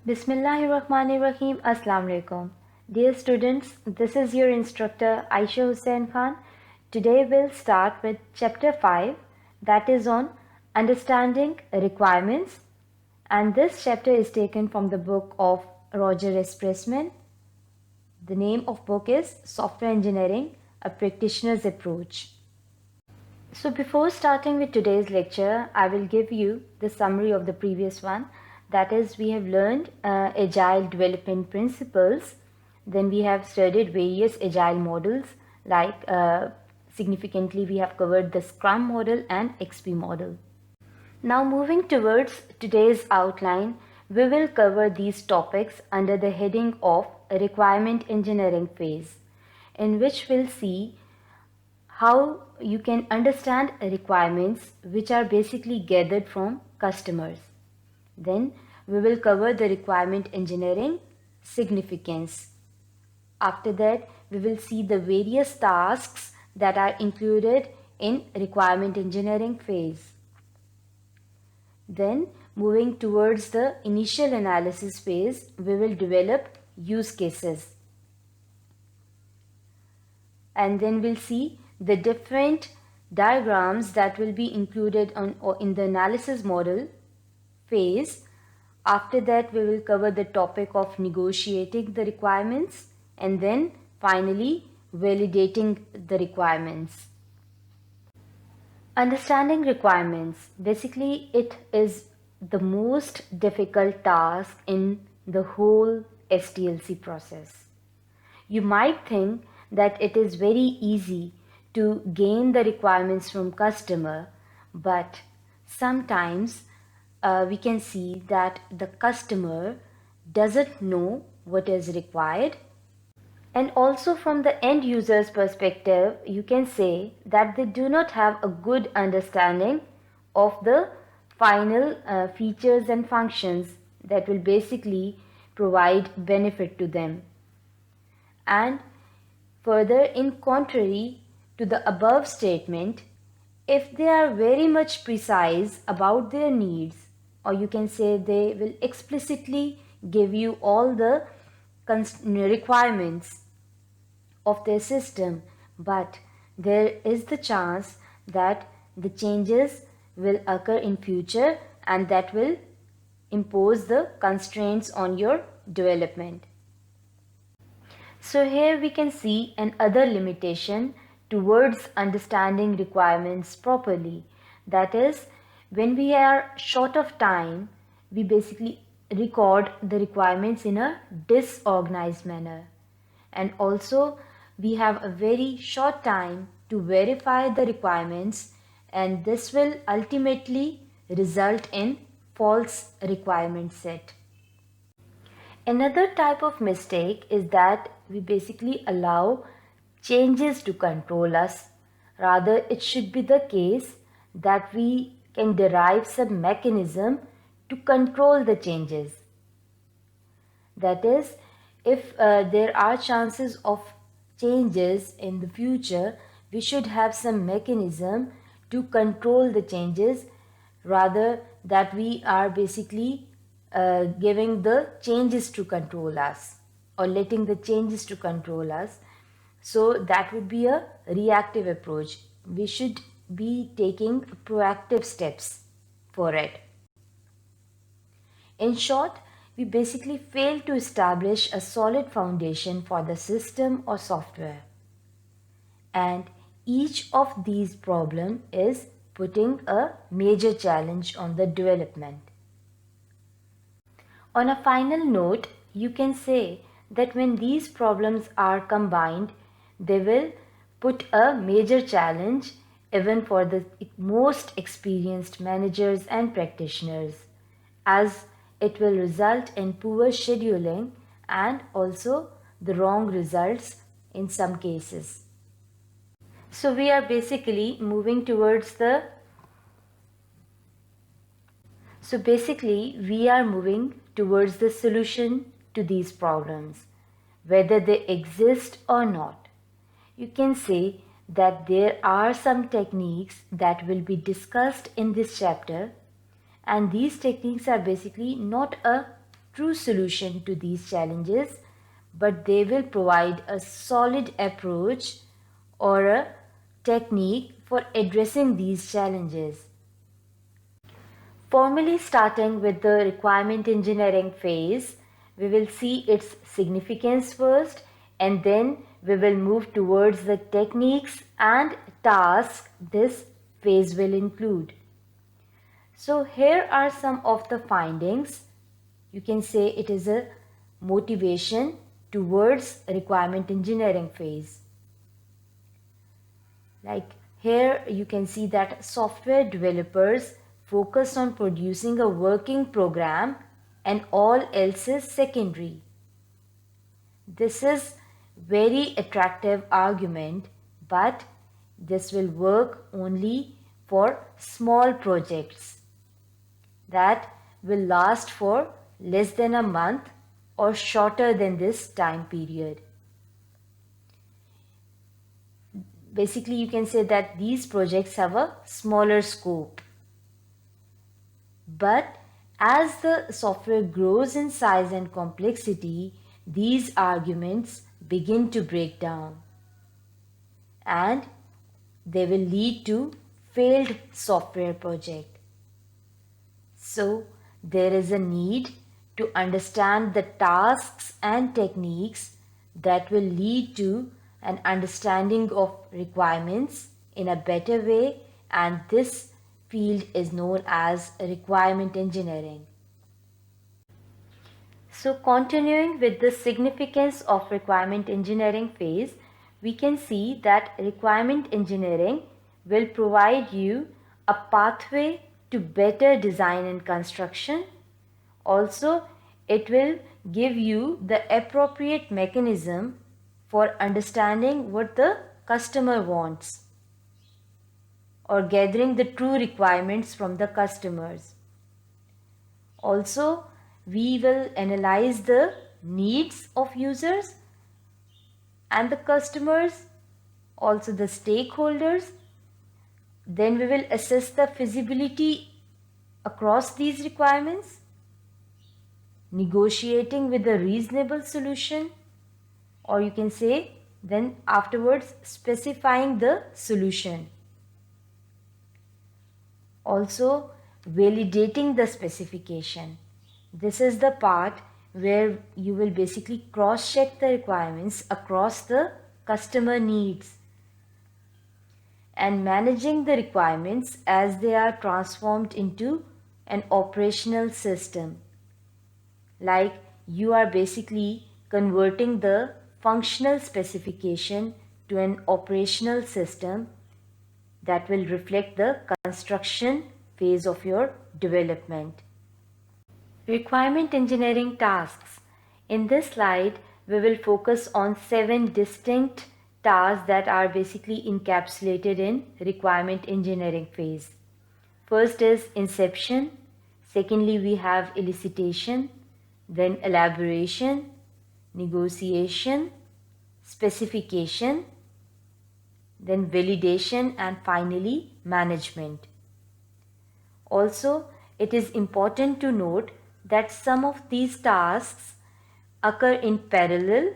Bismillahirrahmanirrahim. Assalamu alaikum. Dear students, this is your instructor Aisha Hussain Khan. Today we'll start with chapter 5, that is on understanding requirements, and this chapter is taken from the book of Roger S. Pressman. The name of book is Software Engineering: A Practitioner's Approach. So before starting with today's lecture, I will give you the summary of the previous one. That is, we have learned agile development principles. Then we have studied various agile models, like significantly we have covered the Scrum model and XP model. Now moving towards today's outline, we will cover these topics under the heading of requirement engineering phase, in which we'll see how you can understand requirements which are basically gathered from customers. Then we will cover the requirement engineering significance. After that, we will see the various tasks that are included in requirement engineering phase. Then moving towards the initial analysis phase, we will develop use cases. And then we'll see the different diagrams that will be included in the analysis model phase. After that, we will cover the topic of negotiating the requirements and then finally validating the requirements. Understanding requirements, basically it is the most difficult task in the whole SDLC process. You might think that it is very easy to gain the requirements from customer, but sometimes we can see that the customer doesn't know what is required. And also from the end user's perspective, you can say that they do not have a good understanding of the final features and functions that will basically provide benefit to them. And further, in contrary to the above statement, if they are very much precise about their needs, or you can say they will explicitly give you all the requirements of their system, but there is the chance that the changes will occur in future and that will impose the constraints on your development. So here we can see another limitation towards understanding requirements properly. That is, when we are short of time, we basically record the requirements in a disorganized manner. And also, we have a very short time to verify the requirements, and this will ultimately result in false requirement set. Another type of mistake is that we basically allow changes to control us. Rather, it should be the case that we can derive some mechanism to control the changes. That is, if there are chances of changes in the future, we should have some mechanism to control the changes, rather that we are basically giving the changes to control us or letting the changes to control us. So that would be a reactive approach. We should be taking proactive steps for it. In short, we basically fail to establish a solid foundation for the system or software. And each of these problems is putting a major challenge on the development. On a final note, you can say that when these problems are combined, they will put a major challenge even for the most experienced managers and practitioners, as it will result in poor scheduling and also the wrong results in some cases. So we are basically moving towards the solution to these problems, whether they exist or not. You can say that there are some techniques that will be discussed in this chapter, and these techniques are basically not a true solution to these challenges, but they will provide a solid approach or a technique for addressing these challenges. Formally starting with the requirement engineering phase, we will see its significance first, and then we will move towards the techniques and tasks this phase will include. So here are some of the findings. You can say it is a motivation towards requirement engineering phase. Like here you can see that software developers focus on producing a working program and all else is secondary. This is very attractive argument, but this will work only for small projects that will last for less than a month or shorter than this time period. Basically, you can say that these projects have a smaller scope. But as the software grows in size and complexity, these arguments begin to break down and they will lead to failed software project. So there is a need to understand the tasks and techniques that will lead to an understanding of requirements in a better way, and this field is known as requirement engineering. So continuing with the significance of requirement engineering phase, we can see that requirement engineering will provide you a pathway to better design and construction. Also, it will give you the appropriate mechanism for understanding what the customer wants or gathering the true requirements from the customers. Also, we will analyze the needs of users and the customers, also the stakeholders. Then we will assess the feasibility across these requirements, negotiating with a reasonable solution, or you can say then afterwards specifying the solution. Also, validating the specification. This is the part where you will basically cross-check the requirements across the customer needs and managing the requirements as they are transformed into an operational system. Like you are basically converting the functional specification to an operational system that will reflect the construction phase of your development. Requirement engineering tasks. In this slide, we will focus on 7 distinct tasks that are basically encapsulated in requirement engineering phase. First is inception. Secondly, we have elicitation, then elaboration, negotiation, specification, then validation, and finally management. Also, it is important to note that some of these tasks occur in parallel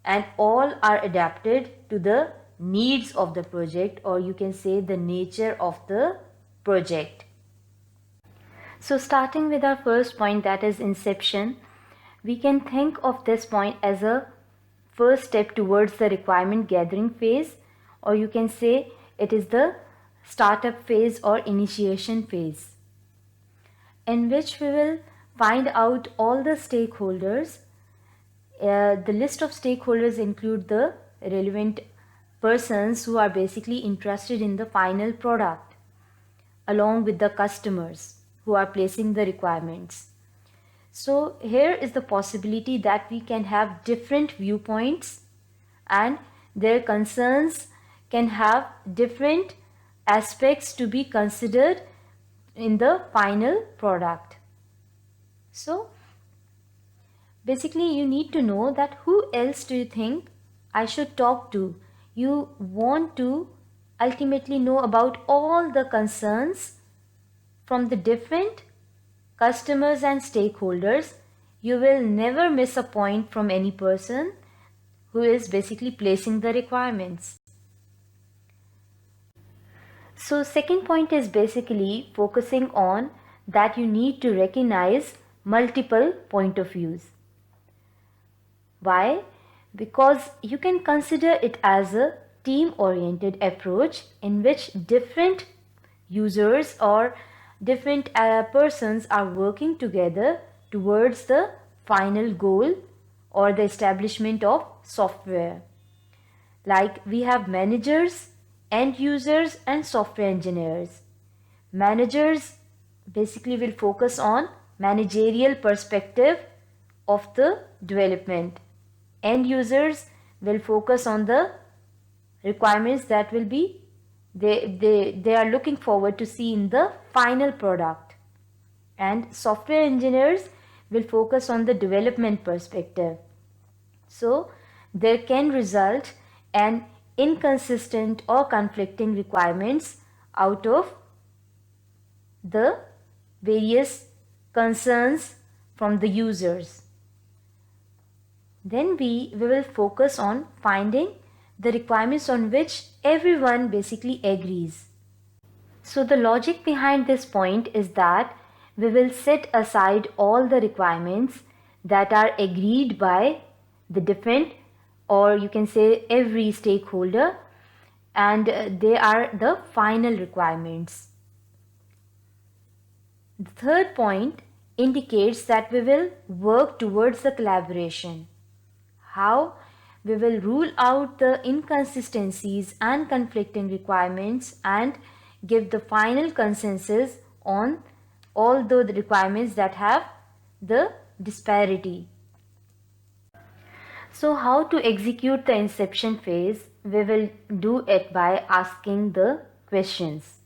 and all are adapted to the needs of the project, or you can say the nature of the project. So starting with our first point, that is inception, we can think of this point as a first step towards the requirement gathering phase, or you can say it is the startup phase or initiation phase, in which we will find out all the stakeholders. The list of stakeholders include the relevant persons who are basically interested in the final product, along with the customers who are placing the requirements. So here is the possibility that we can have different viewpoints and their concerns can have different aspects to be considered in the final product. So basically you need to know that who else do you think I should talk to. You want to ultimately know about all the concerns from the different customers and stakeholders, you will never miss a point from any person who is basically placing the requirements. So second point is basically focusing on that you need to recognize multiple point of views. Why? Because you can consider it as a team-oriented approach in which different users or different persons are working together towards the final goal or the establishment of software. Like we have managers, end users and software engineers. Managers basically will focus on managerial perspective of the development. End users will focus on the requirements that will be they are looking forward to see in the final product, and software engineers will focus on the development perspective. So there can result an inconsistent or conflicting requirements out of the various concerns from the users. Then we will focus on finding the requirements on which everyone basically agrees. So the logic behind this point is that we will set aside all the requirements that are agreed by the different, or you can say every stakeholder, and they are the final requirements. The third point indicates that we will work towards the collaboration. How? We will rule out the inconsistencies and conflicting requirements and give the final consensus on all the requirements that have the disparity. So how to execute the inception phase? We will do it by asking the questions.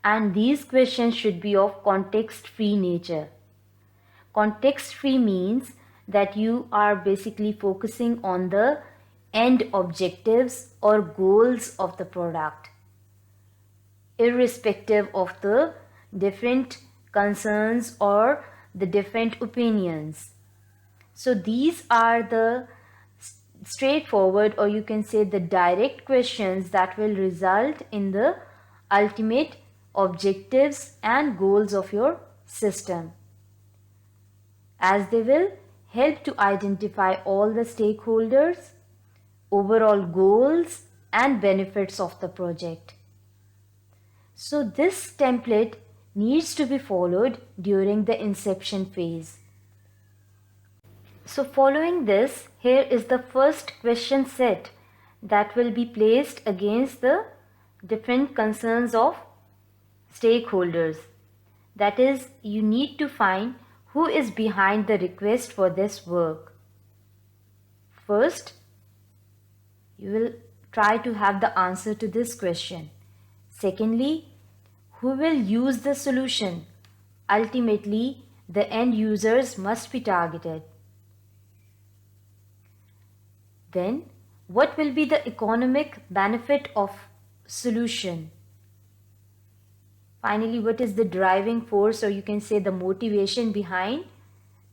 And these questions should be of context-free nature. Context-free means that you are basically focusing on the end objectives or goals of the product, irrespective of the different concerns or the different opinions. So these are the straightforward, or you can say the direct questions that will result in the ultimate objectives and goals of your system, as they will help to identify all the stakeholders, overall goals and benefits of the project. So this template needs to be followed during the inception phase. So following this, here is the first question set that will be placed against the different concerns of stakeholders. That is, you need to find who is behind the request for this work. First, you will try to have the answer to this question. Secondly, who will use the solution? Ultimately, the end users must be targeted. Then, what will be the economic benefit of solution? Finally, what is the driving force, or you can say the motivation behind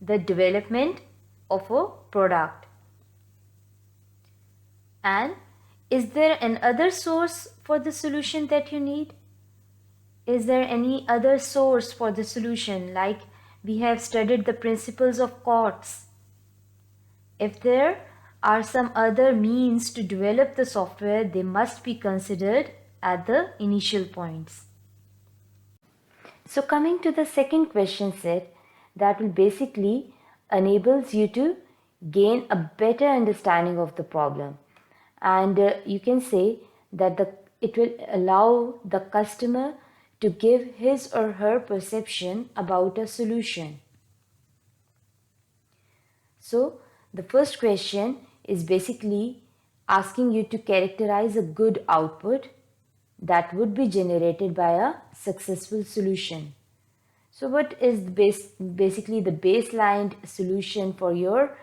the development of a product? And is there another source for the solution that you need? Is there any other source for the solution? Like we have studied the principles of COTS. If there are some other means to develop the software, they must be considered at the initial points. So coming to the second question set, that will basically enables you to gain a better understanding of the problem, and you can say that it will allow the customer to give his or her perception about a solution. So the first question is basically asking you to characterize a good output that would be generated by a successful solution. So what is basically the baseline solution for your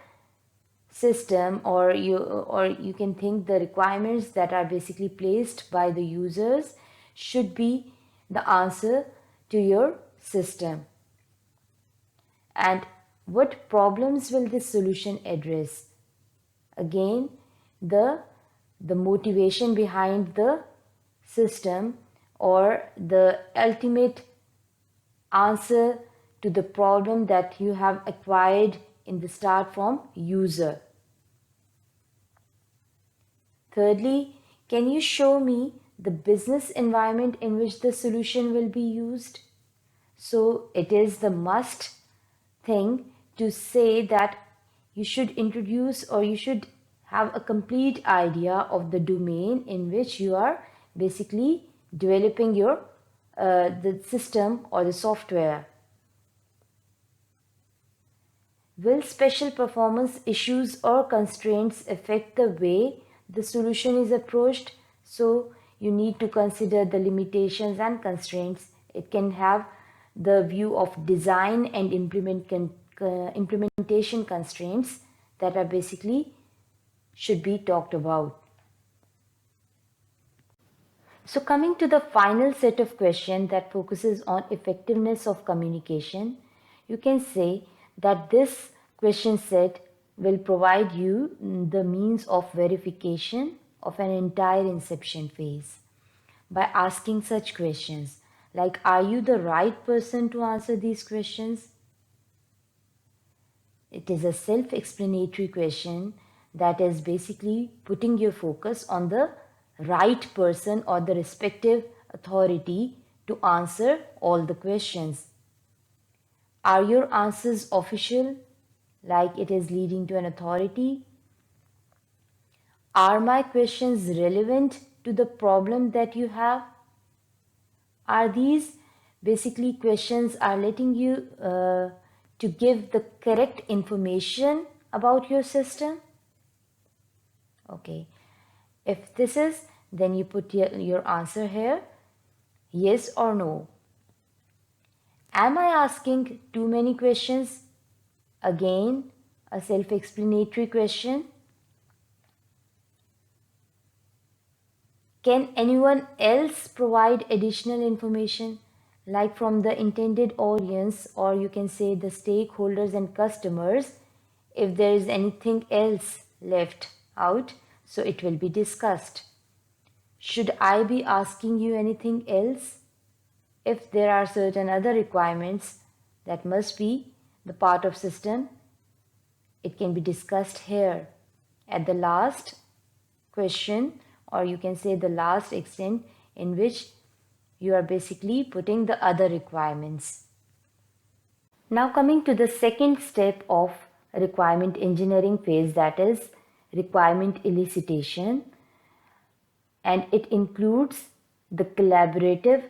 system, or you can think the requirements that are basically placed by the users should be the answer to your system. and what problems will this solution address. Again, the motivation behind the system or the ultimate answer to the problem that you have acquired in the start from user. Thirdly, can you show me the business environment in which the solution will be used? So it is the must thing to say that you should introduce or you should have a complete idea of the domain in which you are basically developing your the system or the software. Will special performance issues or constraints affect the way the solution is approached? So you need to consider the limitations and constraints. It can have the view of design and implementation constraints that are basically should be talked about. So coming to the final set of questions that focuses on effectiveness of communication, you can say that this question set will provide you the means of verification of an entire inception phase by asking such questions like, are you the right person to answer these questions? It is a self-explanatory question that is basically putting your focus on the right person or the respective authority to answer all the questions. Are your answers official, like it is leading to an authority? Are my questions relevant to the problem that you have? Are these basically questions are letting you to give the correct information about your system? Okay, if this is, then you put your answer here, yes or no. Am I asking too many questions? Again, a self-explanatory question. Can anyone else provide additional information, like from the intended audience, or you can say the stakeholders and customers, if there is anything else left out, so it will be discussed. Should I be asking you anything else? If there are certain other requirements that must be the part of system, it can be discussed here at the last question, or you can say the last extent in which you are basically putting the other requirements. Now coming to the second step of requirement engineering phase, that is requirement elicitation, and it includes the collaborative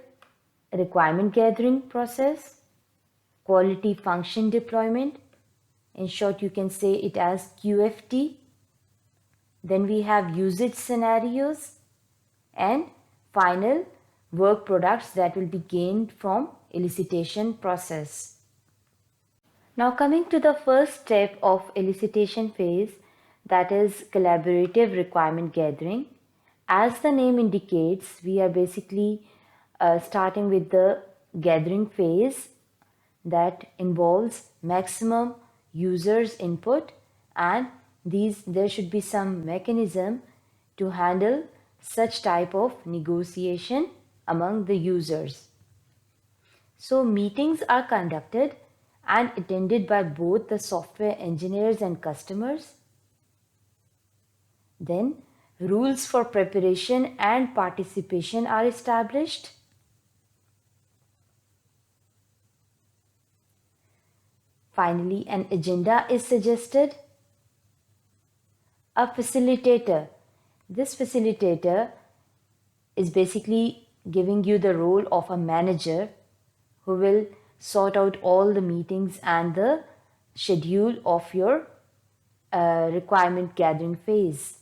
requirement gathering process, quality function deployment, in short you can say it as QFT. Then we have usage scenarios and final work products that will be gained from elicitation process. Now coming to the first step of elicitation phase, that is collaborative requirement gathering. As the name indicates, we are basically starting with the gathering phase that involves maximum users input, and there should be some mechanism to handle such type of negotiation among the users. So meetings are conducted and attended by both the software engineers and customers. Then rules for preparation and participation are established. Finally, an agenda is suggested. A facilitator. This facilitator is basically giving you the role of a manager who will sort out all the meetings and the schedule of your requirement gathering phase.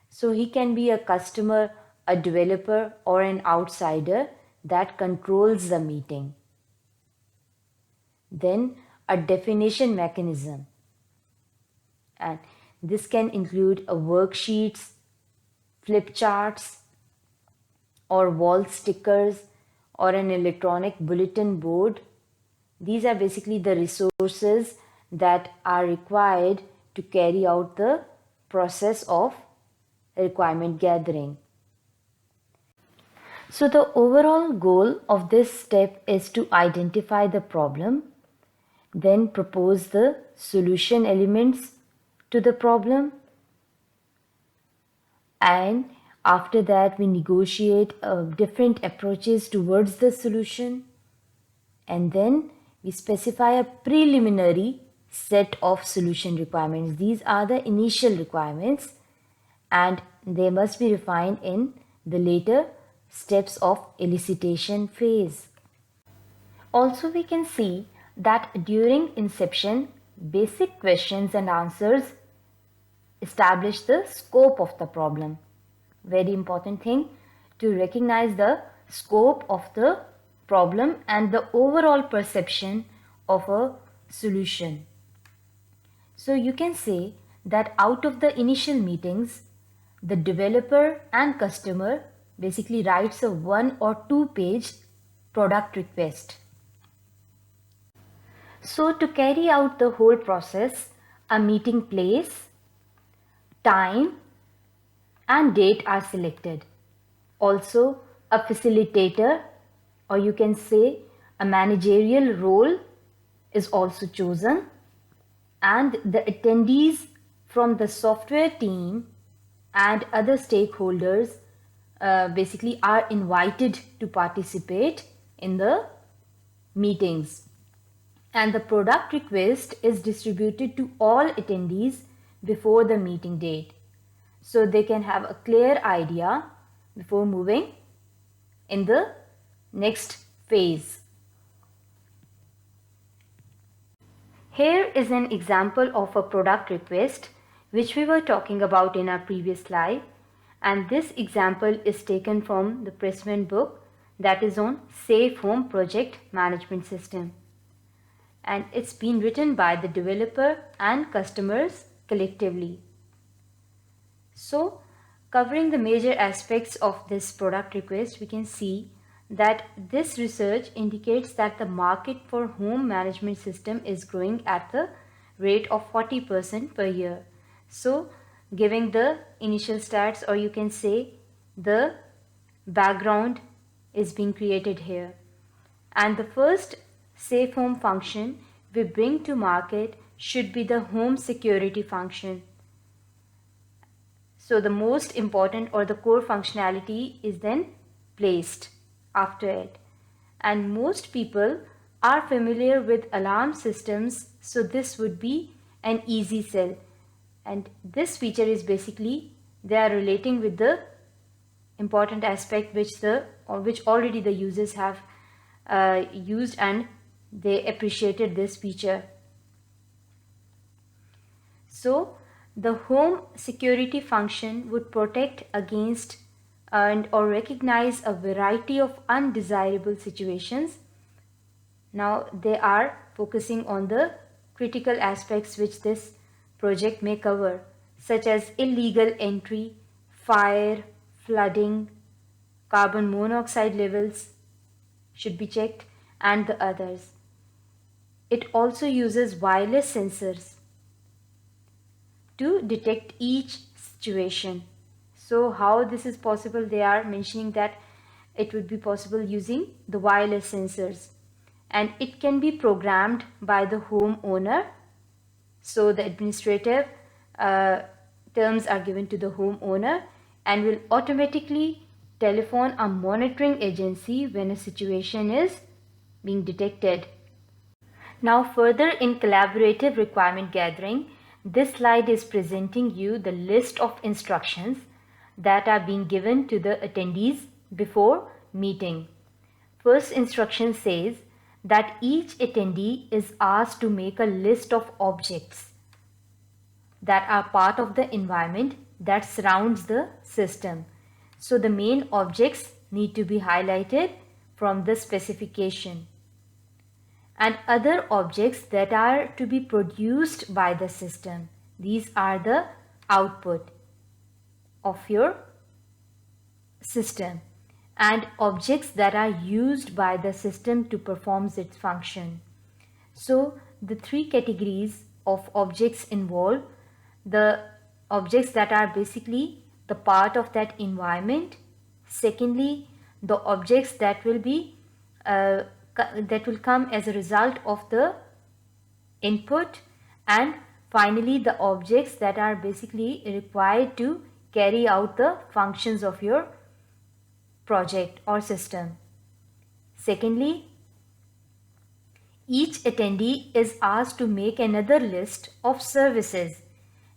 So he can be a customer, a developer, or an outsider that controls the meeting. Then a definition mechanism, and this can include a worksheets, flip charts, or wall stickers, or an electronic bulletin board These are basically the resources that are required to carry out the process of requirement gathering. So the overall goal of this step is to identify the problem, then propose the solution elements to the problem, and after that we negotiate different approaches towards the solution, and then we specify a preliminary set of solution requirements. These are the initial requirements and they must be refined in the later steps of elicitation phase. Also, we can see that during inception, basic questions and answers establish the scope of the problem. Very important thing to recognize the scope of the problem and the overall perception of a solution. So you can say that out of the initial meetings, the developer and customer basically writes a 1 or 2 page product request. So to carry out the whole process, a meeting place, time and date are selected. Also, a facilitator, or you can say a managerial role, is also chosen, and the attendees from the software team and other stakeholders basically are invited to participate in the meetings. And the product request is distributed to all attendees before the meeting date, so they can have a clear idea before moving in the next phase. Here is an example of a product request which we were talking about in our previous slide, and this example is taken from the Pressman book that is on Safe Home Project Management System, and it's been written by the developer and customers collectively. So, covering the major aspects of this product request, we can see that this research indicates that the market for home management system is growing at the rate of 40% per year. So, giving the initial stats, or you can say the background is being created here. And the first safe home function we bring to market should be the home security function. So the most important or the core functionality is then placed after it. And most people are familiar with alarm systems, so this would be an easy sell. And this feature is basically they are relating with the important aspect which already the users have used, and they appreciated this feature. So the home security function would protect against or recognize a variety of undesirable situations. Now they are focusing on the critical aspects which this project may cover, such as illegal entry, fire, flooding, carbon monoxide levels should be checked, and the others. It also uses wireless sensors to detect each situation. So how this is possible? They are mentioning that it would be possible using the wireless sensors, and it can be programmed by the homeowner. So the administrative terms are given to the homeowner and will automatically telephone a monitoring agency when a situation is being detected. Now further in collaborative requirement gathering, this slide is presenting you the list of instructions that are being given to the attendees before meeting. First instruction says that each attendee is asked to make a list of objects that are part of the environment that surrounds the system. So the main objects need to be highlighted from the specification, and other objects that are to be produced by the system. These are the output of your system, and objects that are used by the system to perform its function. So the three categories of objects involve the objects that are basically the part of that environment. Secondly, the objects that will be that will come as a result of the input, and finally the objects that are basically required to carry out the functions of your project or system. Secondly, each attendee is asked to make another list of services,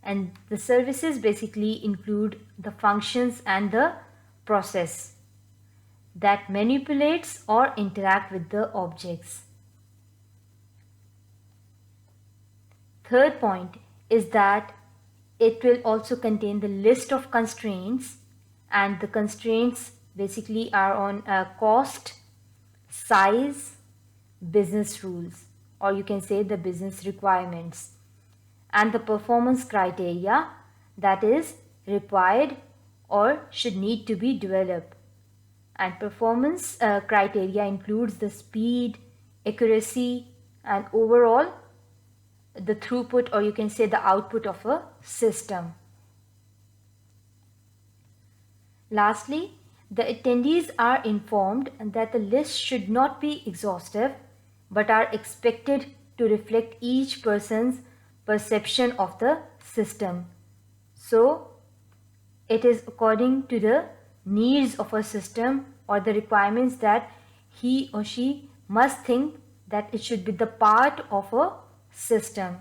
and the services basically include the functions and the process that manipulates or interact with the objects. Third point is that it will also contain the list of constraints, and the constraints basically are on cost, size, business rules, or you can say the business requirements, and the performance criteria that is required or should need to be developed. And performance criteria includes the speed, accuracy, and overall the throughput, or you can say the output of a system. Lastly, the attendees are informed that the list should not be exhaustive but are expected to reflect each person's perception of the system. So, it is according to the needs of a system or the requirements that he or she must think that it should be the part of a system.